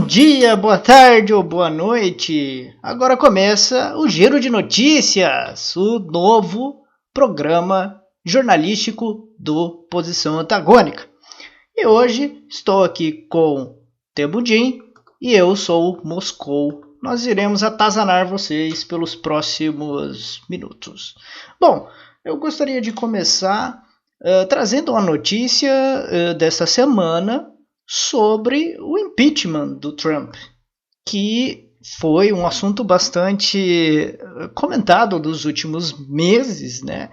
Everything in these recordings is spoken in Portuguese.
dia, boa tarde ou boa noite. Agora começa o Giro de Notícias, o novo programa jornalístico do Posição Antagônica. E hoje estou aqui com Temudin e eu sou o Moscou. Nós iremos atazanar vocês pelos próximos minutos. Bom, eu gostaria de começar trazendo uma notícia dessa semana sobre o impeachment do Trump, que foi um assunto bastante comentado nos últimos meses, né?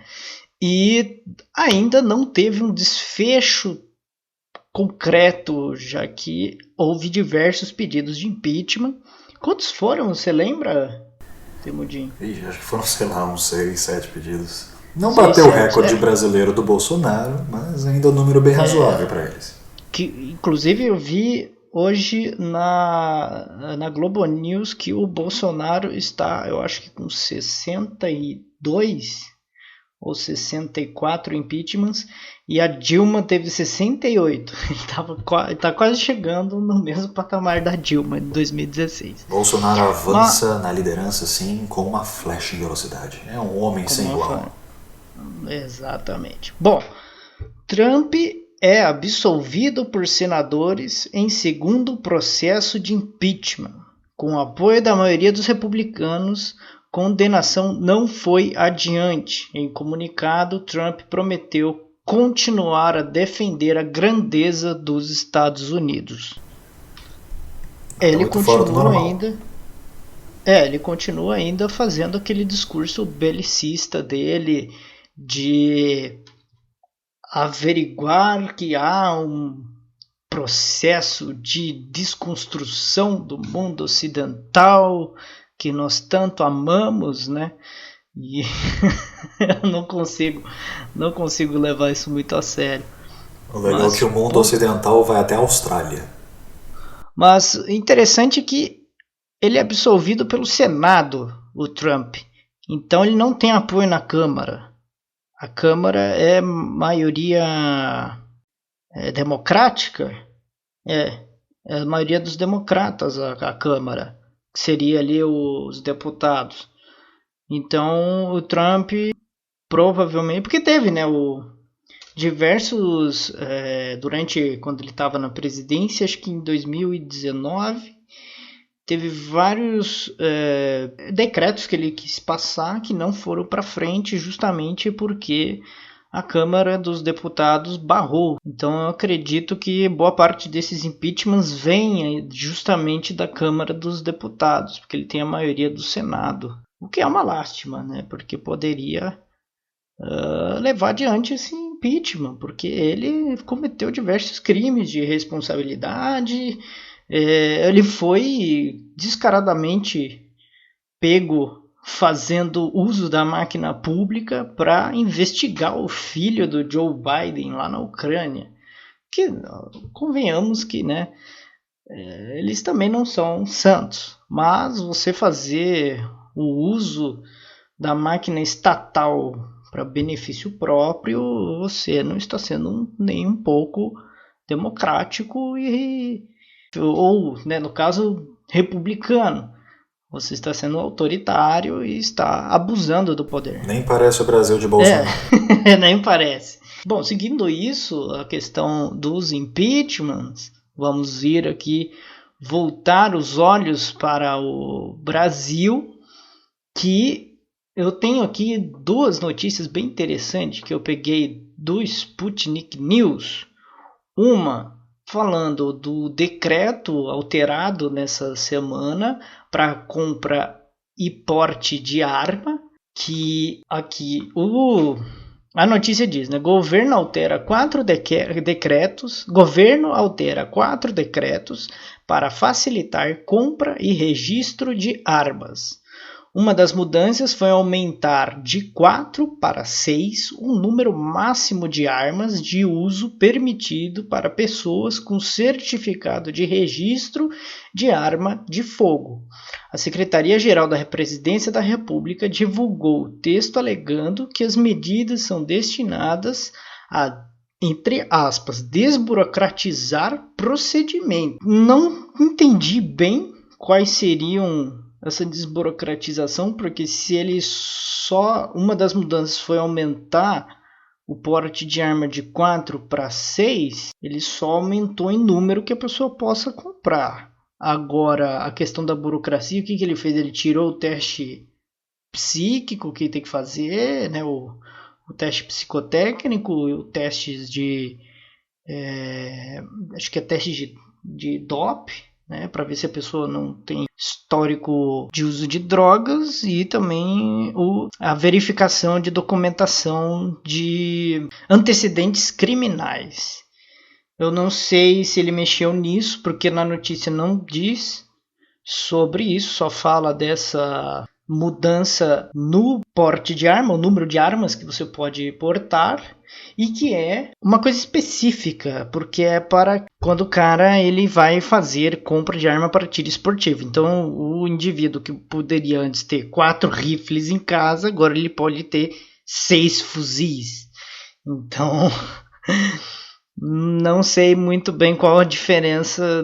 E ainda não teve um desfecho concreto, já que houve diversos pedidos de impeachment. Quantos foram? Você lembra, Temudin? Acho que foram, sei lá, uns 6, 7 pedidos. Não bateu o recorde brasileiro do Bolsonaro, mas ainda é um número bem razoável para eles. Que, inclusive, eu vi hoje na Globo News que o Bolsonaro está, eu acho que com 62 ou 64 impeachments e a Dilma teve 68. Ele está quase chegando no mesmo patamar da Dilma em 2016. Bolsonaro avança na liderança, sim, com uma flecha em velocidade. É um homem sem igual. Exatamente. Bom, Trump é absolvido por senadores em segundo processo de impeachment. Com o apoio da maioria dos republicanos, condenação não foi adiante. Em comunicado, Trump prometeu continuar a defender a grandeza dos Estados Unidos. Ele continua ainda fazendo aquele discurso belicista dele de averiguar que há um processo de desconstrução do mundo ocidental que nós tanto amamos, né? E eu não consigo levar isso muito a sério. O legal é que o mundo ocidental vai até a Austrália. Mas interessante que ele é absolvido pelo Senado, o Trump. Então ele não tem apoio na Câmara. A Câmara é maioria democrática? É a maioria dos democratas a Câmara, que seria ali os deputados. Então o Trump provavelmente, porque teve, né, diversos, quando ele estava na presidência, acho que em 2019, teve vários decretos que ele quis passar que não foram para frente justamente porque a Câmara dos Deputados barrou. Então eu acredito que boa parte desses impeachments venha justamente da Câmara dos Deputados, porque ele tem a maioria do Senado. O que é uma lástima, né? Porque poderia levar adiante esse impeachment, porque ele cometeu diversos crimes de responsabilidade. Ele foi descaradamente pego fazendo uso da máquina pública para investigar o filho do Joe Biden lá na Ucrânia. Que, convenhamos que, né, eles também não são santos, mas você fazer o uso da máquina estatal para benefício próprio, você não está sendo nem um pouco democrático ou, né, no caso, republicano. Você está sendo autoritário e está abusando do poder. Nem parece o Brasil de Bolsonaro. Nem parece. Bom, seguindo isso, a questão dos impeachments, vamos ir aqui voltar os olhos para o Brasil, que eu tenho aqui duas notícias bem interessantes que eu peguei do Sputnik News. Uma falando do decreto alterado nessa semana para compra e porte de arma, que aqui a notícia diz, né? Governo altera 4 decretos para facilitar compra e registro de armas. Uma das mudanças foi aumentar de 4 para 6 o número máximo de armas de uso permitido para pessoas com certificado de registro de arma de fogo. A Secretaria-Geral da Presidência da República divulgou o texto alegando que as medidas são destinadas a entre aspas, desburocratizar procedimento. Não entendi bem quais seriam essa desburocratização, porque se ele só... Uma das mudanças foi aumentar o porte de arma de 4 para 6, ele só aumentou em número que a pessoa possa comprar. Agora, a questão da burocracia, o que ele fez? Ele tirou o teste psíquico que tem que fazer, né? O teste psicotécnico, o teste de... acho que é teste de DOP, né, para ver se a pessoa não tem histórico de uso de drogas, e também a verificação de documentação de antecedentes criminais. Eu não sei se ele mexeu nisso, porque na notícia não diz sobre isso, só fala dessa mudança no porte de arma, o número de armas que você pode portar, e que é uma coisa específica, porque é para quando o cara ele vai fazer compra de arma para tiro esportivo. Então o indivíduo que poderia antes ter 4 rifles em casa, agora ele pode ter 6 fuzis. Então não sei muito bem qual a diferença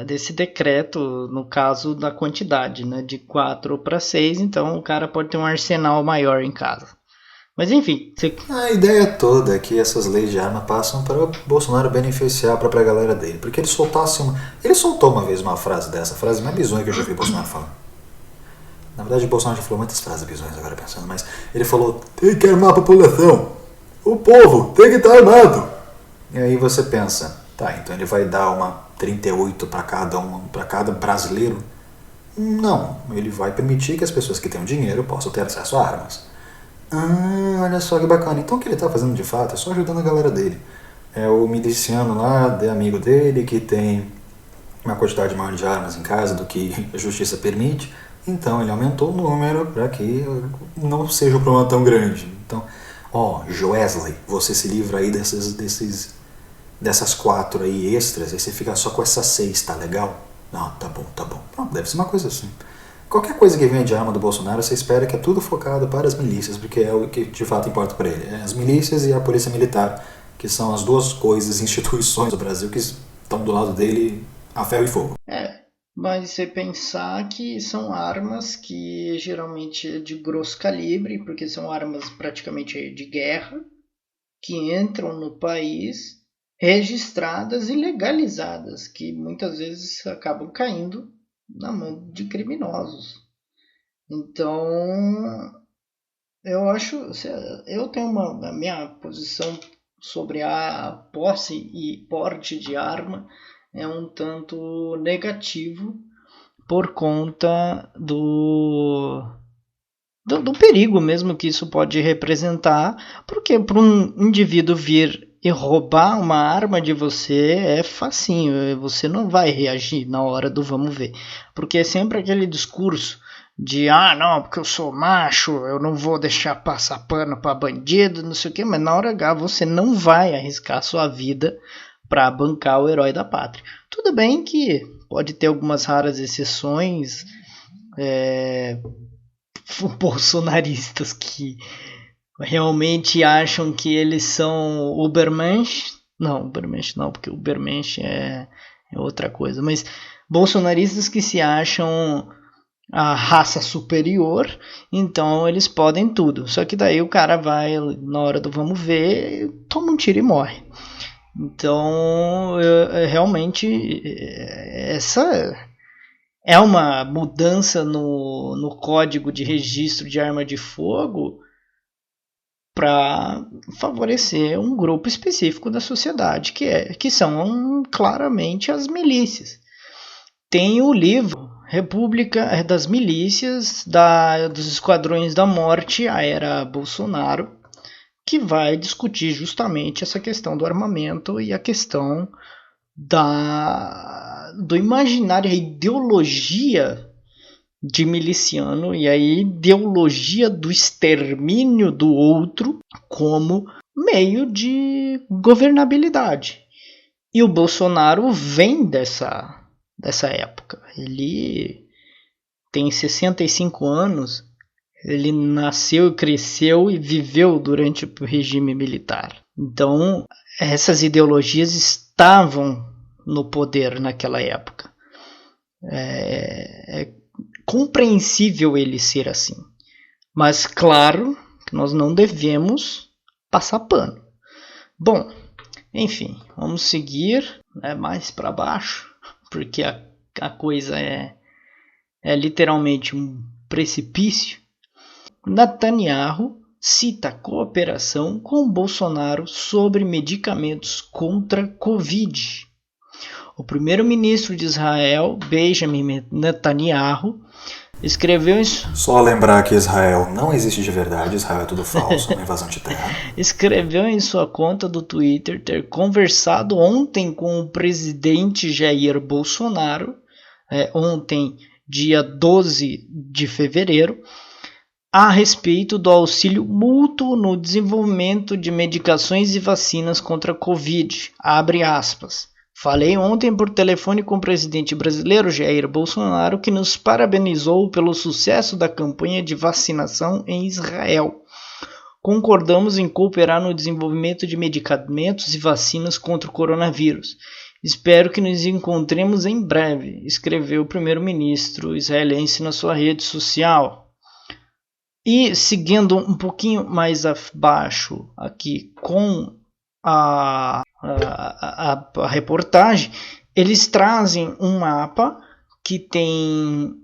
desse decreto, no caso da quantidade, né, de 4 para 6, então o cara pode ter um arsenal maior em casa. Mas enfim... A ideia toda é que essas leis de arma passam para o Bolsonaro beneficiar a própria galera dele, porque ele soltou uma vez uma frase dessa, a frase mais bizonha que eu já vi o Bolsonaro falando. Na verdade o Bolsonaro já falou muitas frases bizonhas agora pensando, mas ele falou: tem que armar a população, o povo tem que estar armado. E aí você pensa, tá, então ele vai dar uma 38 para cada brasileiro? Não, ele vai permitir que as pessoas que têm dinheiro possam ter acesso a armas. Olha só que bacana. Então o que ele está fazendo de fato é só ajudando a galera dele. É o miliciano lá, amigo dele, que tem uma quantidade maior de armas em casa do que a justiça permite. Então ele aumentou o número para que não seja um problema tão grande. Então, Joesley, você se livra aí dessas 4 aí extras, aí você fica só com essas 6, tá legal? Não, tá bom. Pronto, deve ser uma coisa assim. Qualquer coisa que venha de arma do Bolsonaro, você espera que é tudo focado para as milícias, porque é o que de fato importa para ele. É as milícias e a polícia militar, que são as duas coisas, instituições do Brasil que estão do lado dele a ferro e fogo. Mas você pensar que são armas que geralmente é de grosso calibre, porque são armas praticamente de guerra, que entram no país, registradas e legalizadas, que muitas vezes acabam caindo na mão de criminosos. Então, eu tenho a minha posição sobre a posse e porte de arma é um tanto negativo por conta do perigo mesmo que isso pode representar, porque para um indivíduo vir e roubar uma arma de você é facinho, você não vai reagir na hora do vamos ver, porque é sempre aquele discurso de não, porque eu sou macho, eu não vou deixar passar pano para bandido, não sei o que, mas na hora H você não vai arriscar sua vida para bancar o herói da pátria. Tudo bem que pode ter algumas raras exceções, bolsonaristas que realmente acham que eles são Ubermensch. Não, Ubermensch não, porque Ubermensch é outra coisa. Mas bolsonaristas que se acham a raça superior, então eles podem tudo. Só que daí o cara vai, na hora do vamos ver, toma um tiro e morre. Então, realmente, essa é uma mudança no código de registro de arma de fogo para favorecer um grupo específico da sociedade, que são claramente as milícias. Tem o livro República das Milícias, dos Esquadrões da Morte, a Era Bolsonaro, que vai discutir justamente essa questão do armamento e a questão do imaginário, a ideologia de miliciano e a ideologia do extermínio do outro como meio de governabilidade. E o Bolsonaro vem dessa época. Ele tem 65 anos, ele nasceu, cresceu e viveu durante o regime militar. Então, essas ideologias estavam no poder naquela época. É compreensível ele ser assim. Mas, claro, que nós não devemos passar pano. Bom, enfim, vamos seguir, né, mais para baixo, porque a coisa é literalmente um precipício. Netanyahu cita cooperação com Bolsonaro sobre medicamentos contra Covid. O primeiro-ministro de Israel, Benjamin Netanyahu, escreveu em... Só lembrar que Israel não existe de verdade, Israel é tudo falso, uma invasão de terra. Escreveu em sua conta do Twitter ter conversado ontem com o presidente Jair Bolsonaro, ontem, dia 12 de fevereiro, a respeito do auxílio mútuo no desenvolvimento de medicações e vacinas contra a Covid. Abre aspas. Falei ontem por telefone com o presidente brasileiro Jair Bolsonaro, que nos parabenizou pelo sucesso da campanha de vacinação em Israel. Concordamos em cooperar no desenvolvimento de medicamentos e vacinas contra o coronavírus. Espero que nos encontremos em breve, escreveu o primeiro-ministro israelense na sua rede social. E seguindo um pouquinho mais abaixo aqui com a reportagem, eles trazem um mapa que tem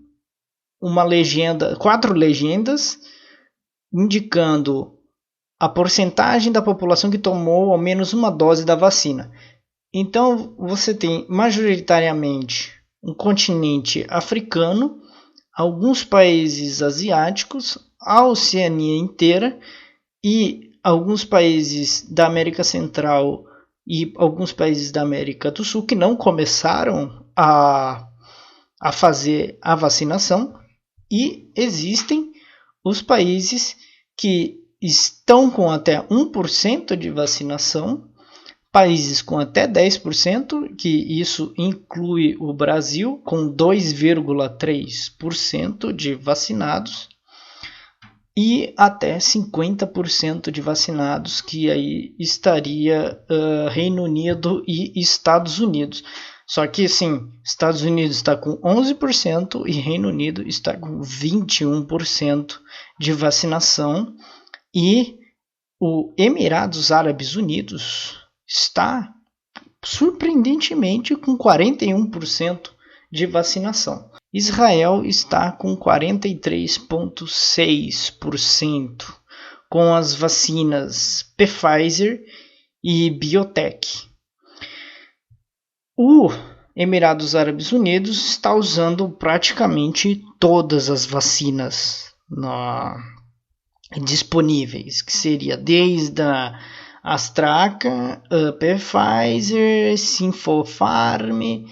uma legenda, 4 legendas, indicando a porcentagem da população que tomou ao menos uma dose da vacina. Então você tem majoritariamente um continente africano, alguns países asiáticos, a Oceania inteira e alguns países da América Central e alguns países da América do Sul que não começaram a fazer a vacinação, e existem os países que estão com até 1% de vacinação, países com até 10%, que isso inclui o Brasil, com 2,3% de vacinados, e até 50% de vacinados, que aí estaria Reino Unido e Estados Unidos. Só que, assim, Estados Unidos está com 11% e Reino Unido está com 21% de vacinação. E o Emirados Árabes Unidos está, surpreendentemente, com 41% de vacinação. Israel está com 43,6% com as vacinas Pfizer e BioNTech. O Emirados Árabes Unidos está usando praticamente todas as vacinas disponíveis, que seria desde a AstraZeneca, Pfizer, Sinopharm,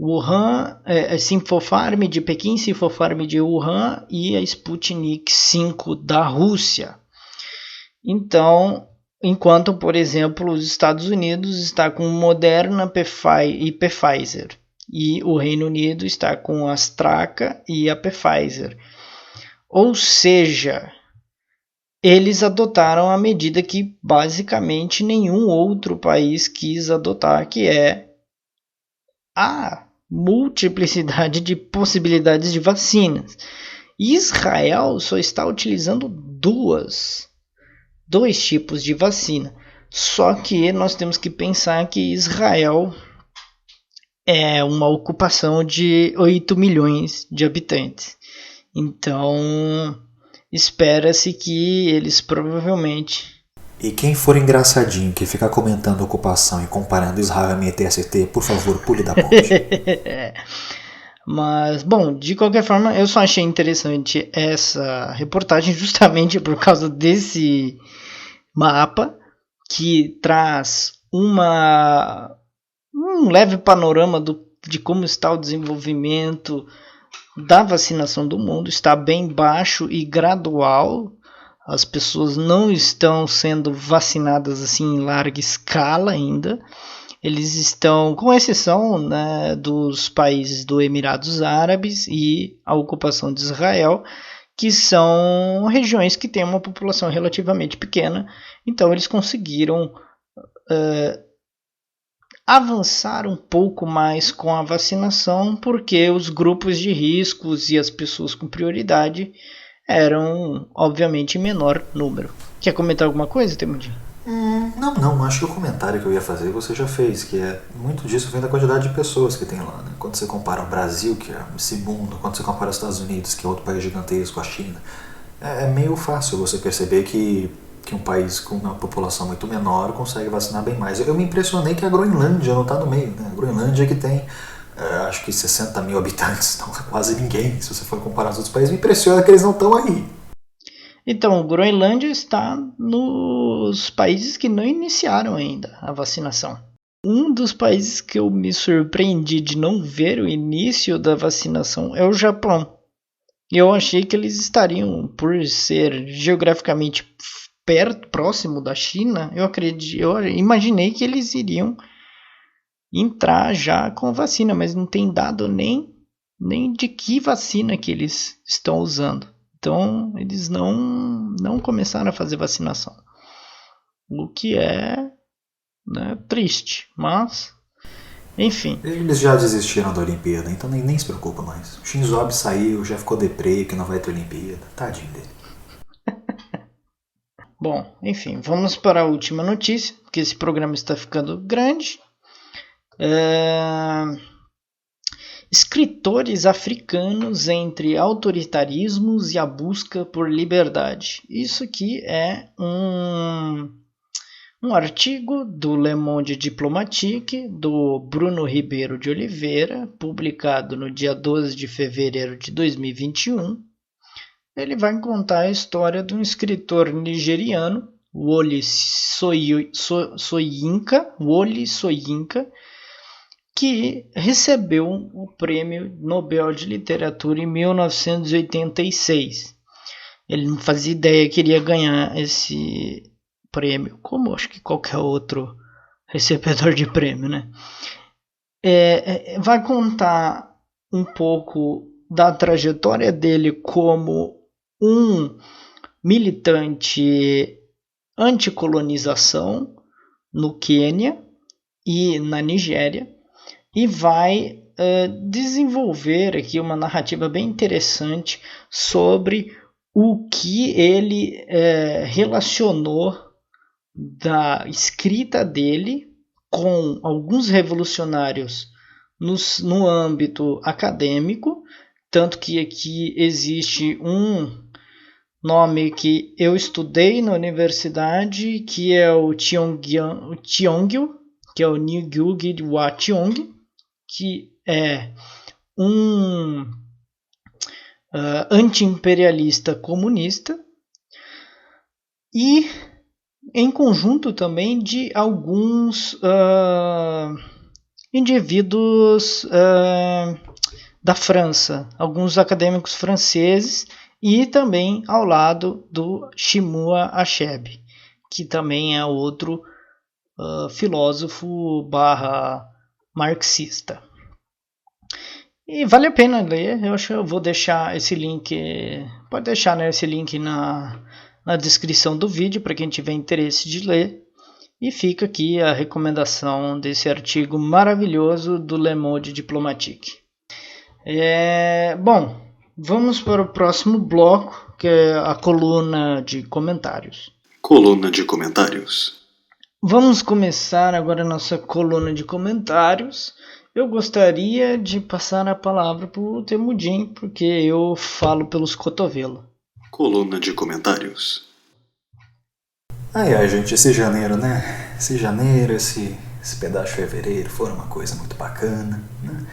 Wuhan, Sinopharm de Pequim, Sinopharm de Wuhan e a Sputnik 5 da Rússia. Então, enquanto, por exemplo, os Estados Unidos está com Moderna e Pfizer, e o Reino Unido está com a AstraZeneca e a Pfizer. Ou seja, eles adotaram a medida que basicamente nenhum outro país quis adotar, que é a multiplicidade de possibilidades de vacinas. Israel só está utilizando dois tipos de vacina. Só que nós temos que pensar que Israel é uma ocupação de 8 milhões de habitantes. Então, espera-se que eles provavelmente... E quem for engraçadinho que ficar comentando a ocupação e comparando Israel e MTST, por favor, pule da ponte. Mas, bom, de qualquer forma, eu só achei interessante essa reportagem justamente por causa desse mapa que traz um leve panorama de como está o desenvolvimento da vacinação do mundo. Está bem baixo e gradual. As pessoas não estão sendo vacinadas assim em larga escala ainda. Eles estão, com exceção, né, dos países do Emirados Árabes e a ocupação de Israel, que são regiões que têm uma população relativamente pequena. Então eles conseguiram avançar um pouco mais com a vacinação, porque os grupos de riscos e as pessoas com prioridade eram, obviamente, em menor número. Quer comentar alguma coisa, Temudinho? Não, acho que o comentário que eu ia fazer você já fez, que é muito disso vem da quantidade de pessoas que tem lá, né? Quando você compara o Brasil, que é esse mundo, quando você compara os Estados Unidos, que é outro país gigantesco, a China, é meio fácil você perceber que um país com uma população muito menor consegue vacinar bem mais. Eu me impressionei que a Groenlândia não está no meio, né? A Groenlândia que tem acho que 60 mil habitantes, não é quase ninguém, se você for comparar os outros países, me impressiona que eles não estão aí. Então, Groenlândia está nos países que não iniciaram ainda a vacinação. Um dos países que eu me surpreendi de não ver o início da vacinação é o Japão. Eu achei que eles estariam, por ser geograficamente próximo da China, eu imaginei que eles iriam entrar já com a vacina, mas não tem dado nem de que vacina que eles estão usando. Então, eles não começaram a fazer vacinação. O que é, né, triste, mas, enfim. Eles já desistiram da Olimpíada, então nem se preocupa mais. O Shinzo Abe saiu, já ficou deprê que não vai ter Olimpíada. Tadinho dele. Bom, enfim, vamos para a última notícia, porque esse programa está ficando grande. Escritores africanos entre autoritarismos e a busca por liberdade. Isso aqui é um artigo do Le Monde Diplomatique, do Bruno Ribeiro de Oliveira, publicado no dia 12 de fevereiro de 2021. Ele vai contar a história de um escritor nigeriano, Wole Soyinka, que recebeu o Prêmio Nobel de Literatura em 1986. Ele não fazia ideia que iria ganhar esse prêmio, como acho que qualquer outro recebedor de prêmio, né? Vai contar um pouco da trajetória dele como um militante anticolonização no Quênia e na Nigéria, e vai desenvolver aqui uma narrativa bem interessante sobre o que ele relacionou da escrita dele com alguns revolucionários no âmbito acadêmico, tanto que aqui existe um nome que eu estudei na universidade, que é o Cheongyu, que é o Ngugi wa Thiong'o, que é um anti-imperialista comunista, e em conjunto também de alguns indivíduos da França, alguns acadêmicos franceses, e também ao lado do Chinua Achebe, que também é outro filósofo / marxista. E vale a pena ler. Eu acho que eu vou deixar esse link, pode deixar, né, esse link na descrição do vídeo para quem tiver interesse de ler. E fica aqui a recomendação desse artigo maravilhoso do Le Monde Diplomatique. Bom, vamos para o próximo bloco, que é a coluna de comentários. Coluna de comentários. Vamos começar agora a nossa coluna de comentários. Eu gostaria de passar a palavra para o Temudinho, porque eu falo pelos cotovelos. Coluna de comentários. Ai, gente, esse janeiro, né? Esse pedaço de fevereiro foram uma coisa muito bacana, né?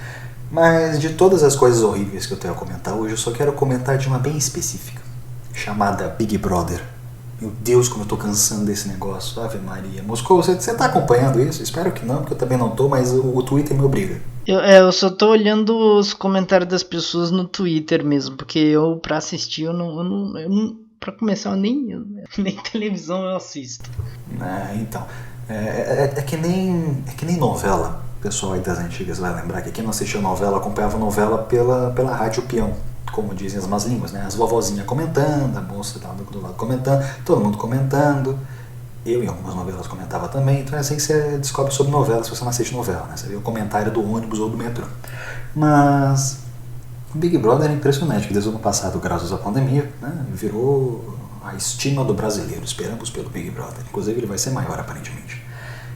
Mas de todas as coisas horríveis que eu tenho a comentar hoje, eu só quero comentar de uma bem específica, chamada Big Brother. Meu Deus, como eu tô cansando desse negócio. Ave Maria. Moscou, você tá acompanhando isso? Espero que não, porque eu também não tô, mas o Twitter me obriga. Eu só tô olhando os comentários das pessoas no Twitter mesmo, porque eu, pra assistir, eu não pra começar, nem televisão eu assisto. Então, é que nem novela. O pessoal aí das antigas vai lembrar que quem não assistia novela, acompanhava novela pela Rádio Peão, como dizem as más línguas, né? As vovozinhas comentando, a moça do lado comentando, todo mundo comentando. Eu em algumas novelas comentava também, então é assim que você descobre sobre novelas se você não assiste novela, né? Você vê o comentário do ônibus ou do metrô. Mas o Big Brother é impressionante, que desde o ano passado, graças à pandemia, né, virou a estima do brasileiro. Esperamos pelo Big Brother. Inclusive ele vai ser maior aparentemente.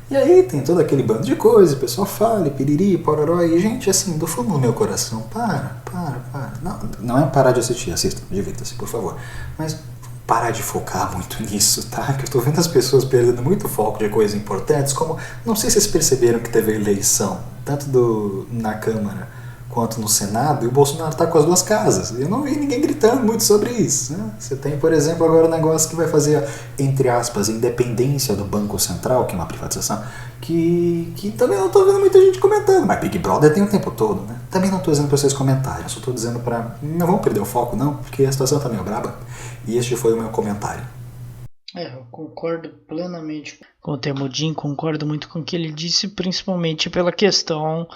E aí tem todo aquele bando de coisa, o pessoal fala, piriri, pororó, e gente, assim, do fundo do meu coração, para. Não é parar de assistir, assista, divirta-se, por favor. Mas parar de focar muito nisso, tá? Que eu tô vendo as pessoas perdendo muito foco de coisas importantes, como, não sei se vocês perceberam que teve eleição, tanto na Câmara quanto no Senado, e o Bolsonaro tá com as duas casas. Eu não vi ninguém gritando muito sobre isso, né? Você tem, por exemplo, agora um negócio que vai fazer, entre aspas, independência do Banco Central, que é uma privatização, que também não tô vendo muita gente comentando, mas Big Brother tem o tempo todo, né? Também não tô dizendo pra vocês comentarem, só tô dizendo pra não vamos perder o foco não, porque a situação tá meio braba, e este foi o meu comentário. Eu concordo plenamente com o Temudin, concordo muito com o que ele disse, principalmente pela questão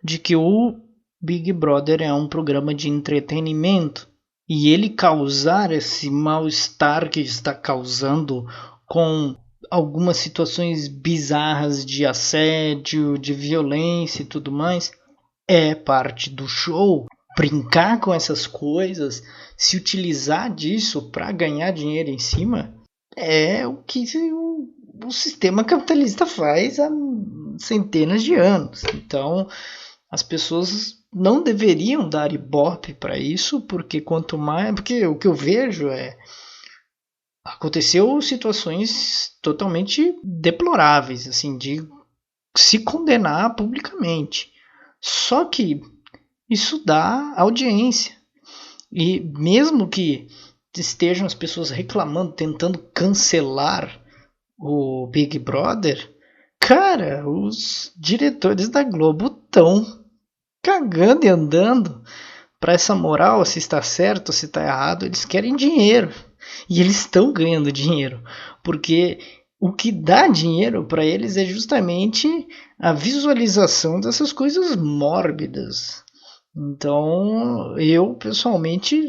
de que o Big Brother é um programa de entretenimento e ele causar esse mal-estar que está causando com algumas situações bizarras de assédio, de violência e tudo mais, é parte do show. Brincar com essas coisas, se utilizar disso para ganhar dinheiro em cima, é o que o sistema capitalista faz há centenas de anos. Então, as pessoas não deveriam dar ibope para isso, porque quanto mais, porque o que eu vejo é aconteceu situações totalmente deploráveis, assim, de se condenar publicamente. Só que isso dá audiência. E mesmo que estejam as pessoas reclamando, tentando cancelar o Big Brother, cara, os diretores da Globo estão cagando e andando para essa moral, se está certo, se está errado. Eles querem dinheiro e eles estão ganhando dinheiro, porque o que dá dinheiro para eles é justamente a visualização dessas coisas mórbidas. Então eu pessoalmente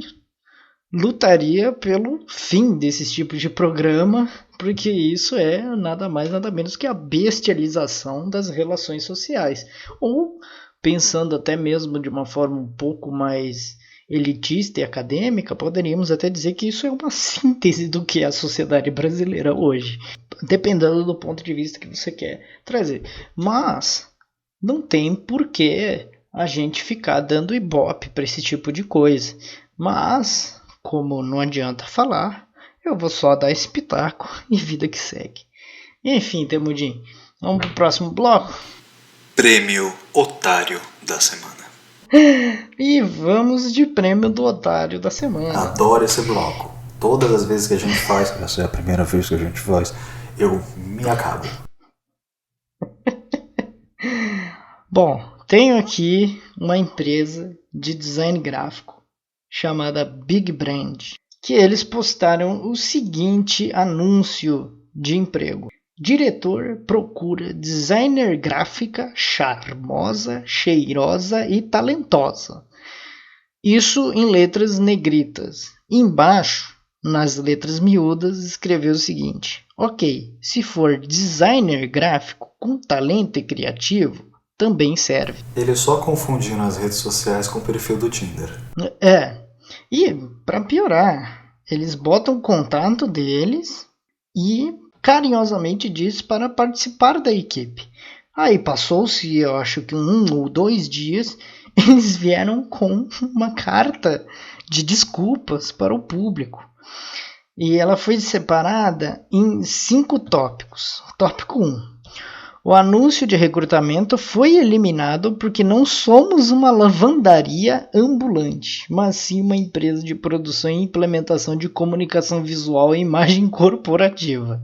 lutaria pelo fim desses tipos de programa, porque isso é nada mais nada menos que a bestialização das relações sociais. Ou, pensando até mesmo de uma forma um pouco mais elitista e acadêmica, poderíamos até dizer que isso é uma síntese do que é a sociedade brasileira hoje, dependendo do ponto de vista que você quer trazer. Mas não tem porquê a gente ficar dando ibope para esse tipo de coisa. Mas, como não adianta falar, eu vou só dar esse pitaco e vida que segue. Enfim, Temudin, vamos pro próximo bloco? Prêmio Otário da Semana. E vamos de prêmio do Otário da Semana. Adoro esse bloco. Todas as vezes que a gente faz, essa é a primeira vez que a gente faz, eu me acabo. Bom, tenho aqui uma empresa de design gráfico chamada Big Brand, que eles postaram o seguinte anúncio de emprego: diretor procura designer gráfica charmosa, cheirosa e talentosa. Isso em letras negritas. Embaixo, nas letras miúdas, escreveu o seguinte: ok, se for designer gráfico com talento e criativo, também serve. Ele só confundiu nas redes sociais com o perfil do Tinder. E para piorar, eles botam o contato deles e carinhosamente diz para participar da equipe. Aí passou-se, eu acho que 1 ou 2 dias, eles vieram com uma carta de desculpas para o público. E ela foi separada em 5 tópicos. Tópico 1. O anúncio de recrutamento foi eliminado porque não somos uma lavandaria ambulante, mas sim uma empresa de produção e implementação de comunicação visual e imagem corporativa.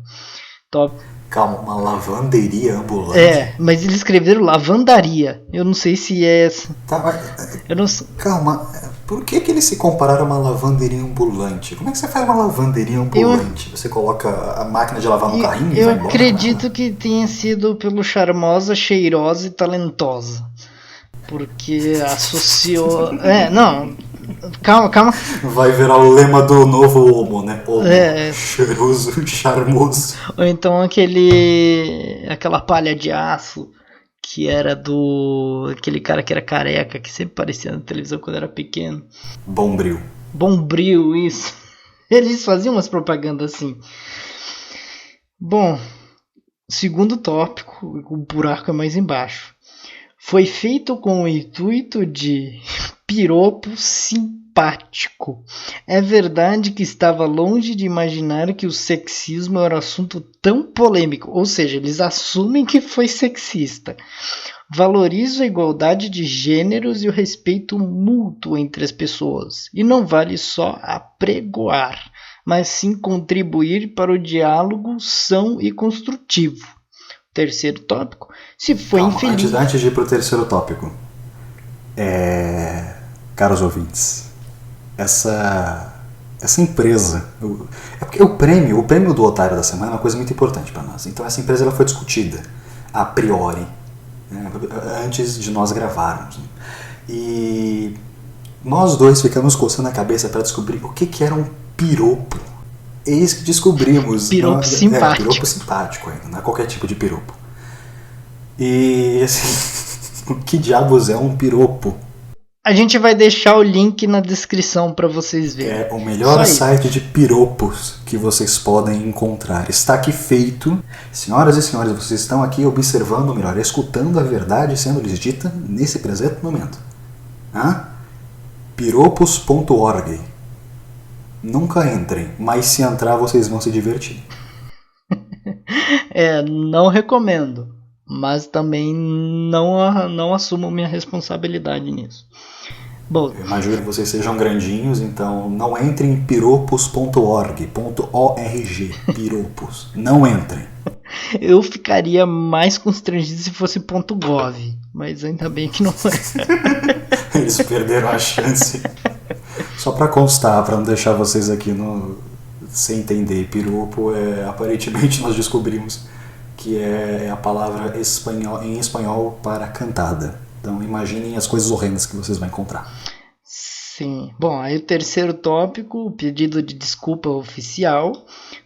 Top. Calma, uma lavanderia ambulante? Mas eles escreveram lavandaria. Eu não sei se é essa. Tá, mas... Eu não sei. Calma, por que eles se compararam a uma lavanderia ambulante? Como é que você faz uma lavanderia ambulante? Você coloca a máquina de lavar no carrinho e vai embora? Eu acredito que tenha sido pelo charmosa, cheirosa e talentosa. Porque associou... Calma. Vai virar o lema do novo homo, né? Homo, cheiroso, charmoso. Ou então aquela palha de aço que era aquele cara que era careca, que sempre aparecia na televisão quando era pequeno. Bombril, isso. Eles faziam umas propagandas assim. Bom, segundo tópico, o buraco é mais embaixo. Foi feito com o intuito de piropo simpático. É verdade que estava longe de imaginar que o sexismo era um assunto tão polêmico. Ou seja, eles assumem que foi sexista. Valorizo a igualdade de gêneros e o respeito mútuo entre as pessoas. E não vale só apregoar, mas sim contribuir para o diálogo são e construtivo. Terceiro tópico, se foi infeliz... Antes de ir para o terceiro tópico, caros ouvintes, essa empresa, é porque o prêmio do Otário da Semana é uma coisa muito importante para nós. Então essa empresa ela foi discutida a priori, né, antes de nós gravarmos. E nós dois ficamos coçando a cabeça para descobrir o que era um piropo. Eis que descobrimos. Piropo simpático. Piropo simpático ainda, não é qualquer tipo de piropo. E assim, o que diabos é um piropo? A gente vai deixar o link na descrição para vocês verem. É o melhor site de piropos que vocês podem encontrar. Está aqui feito. Senhoras e senhores, vocês estão aqui observando, ou melhor, escutando a verdade sendo lhes dita nesse presente momento. Piropos.org. Nunca entrem, mas se entrar vocês vão se divertir. Não recomendo, mas também não assumo minha responsabilidade nisso. Bom, eu imagino que vocês sejam grandinhos, então não entrem em piropos.org, piropos, não entrem. Eu ficaria mais constrangido se fosse .gov, mas ainda bem que não é. Eles perderam a chance. Só para constar, para não deixar vocês aqui sem entender, piropo aparentemente nós descobrimos que é a palavra em espanhol para cantada. Então imaginem as coisas horrendas que vocês vão encontrar. Sim. Bom, aí o terceiro tópico, o pedido de desculpa oficial,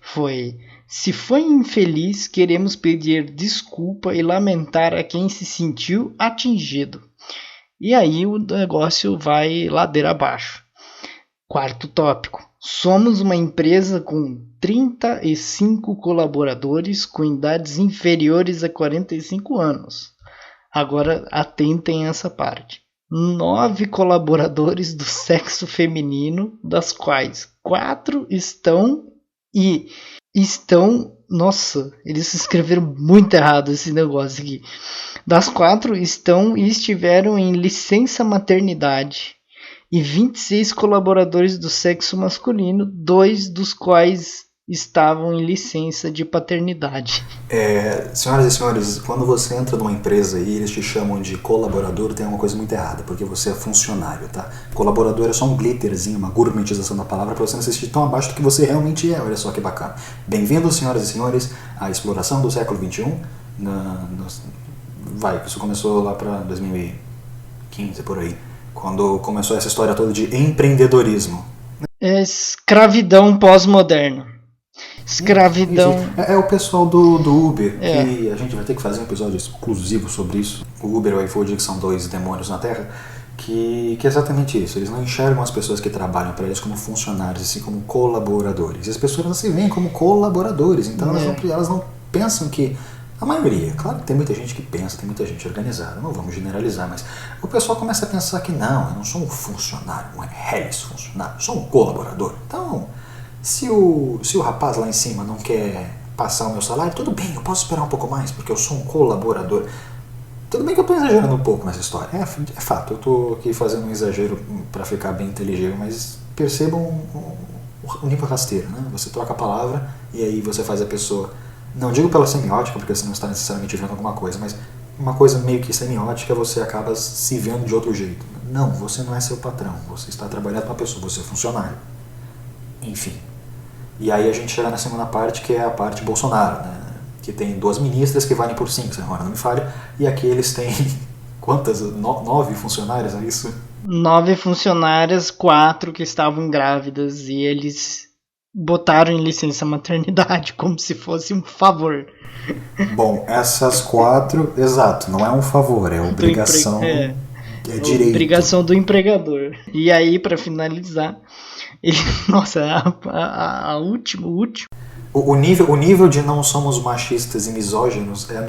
foi: se foi infeliz, queremos pedir desculpa e lamentar a quem se sentiu atingido. E aí o negócio vai ladeira abaixo. Quarto tópico. Somos uma empresa com 35 colaboradores com idades inferiores a 45 anos. Agora atentem a essa parte. 9 colaboradores do sexo feminino, das quais 4 estão... Nossa, eles escreveram muito errado esse negócio aqui. Das 4 estão e estiveram em licença maternidade. E 26 colaboradores do sexo masculino, 2 dos quais estavam em licença de paternidade. Senhoras e senhores, quando você entra numa empresa e eles te chamam de colaborador, tem uma coisa muito errada, porque você é funcionário, tá? Colaborador é só um glitterzinho, uma gourmetização da palavra para você não se sentir tão abaixo do que você realmente é. Olha só que bacana. Bem-vindos, senhoras e senhores, à exploração do século XXI. Isso começou lá para 2015, por aí, quando começou essa história toda de empreendedorismo. Escravidão pós-moderna. Escravidão. É o pessoal do Uber, que a gente vai ter que fazer um episódio exclusivo sobre isso. O Uber e o iFood, que são 2 demônios na Terra, que é exatamente isso. Eles não enxergam as pessoas que trabalham para eles como funcionários, assim como colaboradores. E as pessoas não se veem como colaboradores, então elas não pensam que... A maioria, claro que tem muita gente que pensa, tem muita gente organizada, não vamos generalizar, mas o pessoal começa a pensar que não, eu não sou um funcionário, um funcionário, eu sou um colaborador. Então, se o rapaz lá em cima não quer passar o meu salário, tudo bem, eu posso esperar um pouco mais, porque eu sou um colaborador. Tudo bem que eu estou exagerando um pouco nessa história, é fato, eu estou aqui fazendo um exagero para ficar bem inteligível, mas percebam o nível rasteiro, né? Você troca a palavra e aí você faz a pessoa... Não digo pela semiótica, porque você não está necessariamente vendo alguma coisa, mas uma coisa meio que semiótica, você acaba se vendo de outro jeito. Não, você não é seu patrão, você está trabalhando com uma pessoa, você é funcionário. Enfim. E aí a gente chega na segunda parte, que é a parte Bolsonaro, né? Que tem 2 ministras que valem por 5, se a memória não me falha, e aqui eles têm, quantas? 9 funcionários, é isso? 9 funcionárias, 4 que estavam grávidas e eles botaram em licença maternidade como se fosse um favor. Bom, essas 4, exato, não é um favor, é obrigação, é direito. Obrigação do empregador. E aí, para finalizar, ele, nossa, o último. O nível de não somos machistas e misóginos é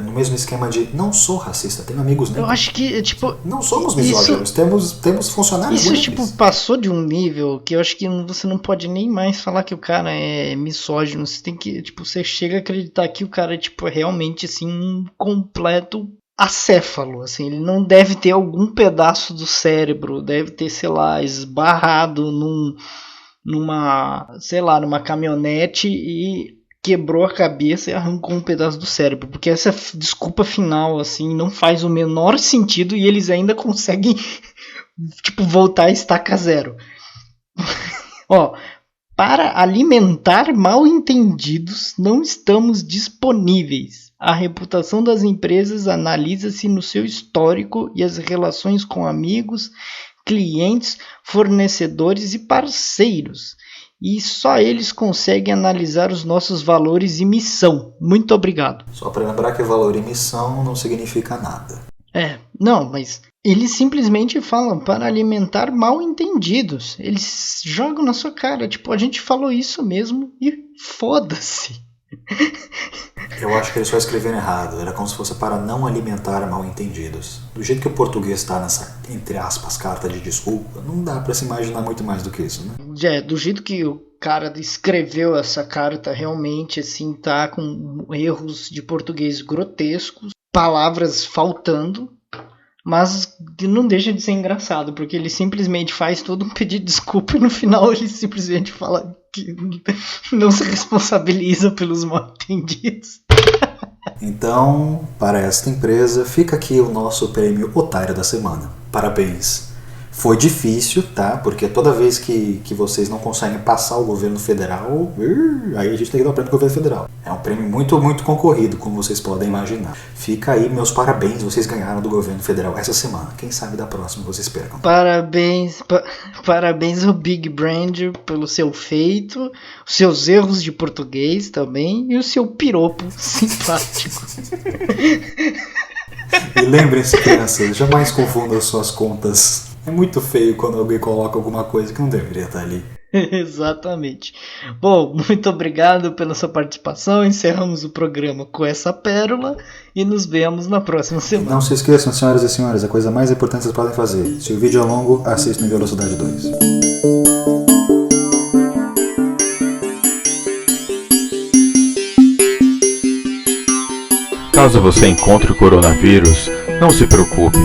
no mesmo esquema de não sou racista, tenho amigos negros. Eu acho que, tipo... Não somos misóginos, temos funcionários isso, negros. tipo, passou de um nível que eu acho que você não pode nem mais falar que o cara é misógino. Você tem que, tipo, você chega a acreditar que o cara é, tipo, realmente, assim, um completo acéfalo, assim. Ele não deve ter algum pedaço do cérebro, deve ter, sei lá, esbarrado numa caminhonete e quebrou a cabeça e arrancou um pedaço do cérebro, porque essa desculpa final assim não faz o menor sentido e eles ainda conseguem tipo voltar a estaca zero. Ó, para alimentar mal entendidos não estamos disponíveis. A reputação das empresas analisa-se no seu histórico e as relações com amigos, clientes, fornecedores e parceiros. E só eles conseguem analisar os nossos valores e missão. Muito obrigado. Só para lembrar que valor e missão não significa nada. Não, mas eles simplesmente falam para alimentar mal entendidos. Eles jogam na sua cara, tipo, a gente falou isso mesmo e foda-se. Eu acho que eles só escreveram errado. Era como se fosse para não alimentar mal entendidos. Do jeito que o português está nessa, entre aspas, carta de desculpa, não dá para se imaginar muito mais do que isso, né? Do jeito que o cara escreveu essa carta, realmente, assim, tá com erros de português grotescos, palavras faltando, mas não deixa de ser engraçado, porque ele simplesmente faz todo um pedido de desculpa e no final ele simplesmente fala que não se responsabiliza pelos mal entendidos. Então, para esta empresa, fica aqui o nosso prêmio Otário da Semana. Parabéns! Foi difícil, tá? Porque toda vez que vocês não conseguem passar o governo federal, aí a gente tem que dar o prêmio do governo federal. É um prêmio muito, muito concorrido, como vocês podem imaginar. Fica aí meus parabéns, vocês ganharam do governo federal essa semana. Quem sabe da próxima vocês percam. Parabéns ao Big Brand pelo seu feito, os seus erros de português também e o seu piropo simpático. E lembrem-se, crianças, jamais confundam suas contas. É muito feio quando alguém coloca alguma coisa que não deveria estar ali. Exatamente. Bom, muito obrigado pela sua participação. Encerramos o programa com essa pérola e nos vemos na próxima semana. Não se esqueçam, senhoras e senhores, a coisa mais importante que vocês podem fazer. Se o vídeo é longo, assista em velocidade 2. Caso você encontre o coronavírus, não se preocupe.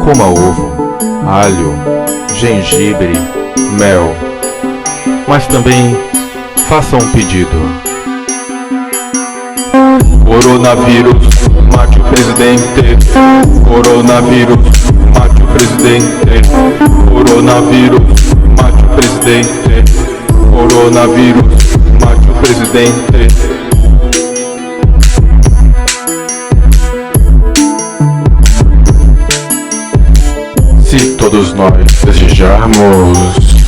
Coma ovo, alho, gengibre, mel. Mas também faça um pedido. Coronavírus, mate o presidente. Coronavírus, mate o presidente. Coronavírus, mate o presidente. Coronavírus, mate o presidente. Se todos nós desejarmos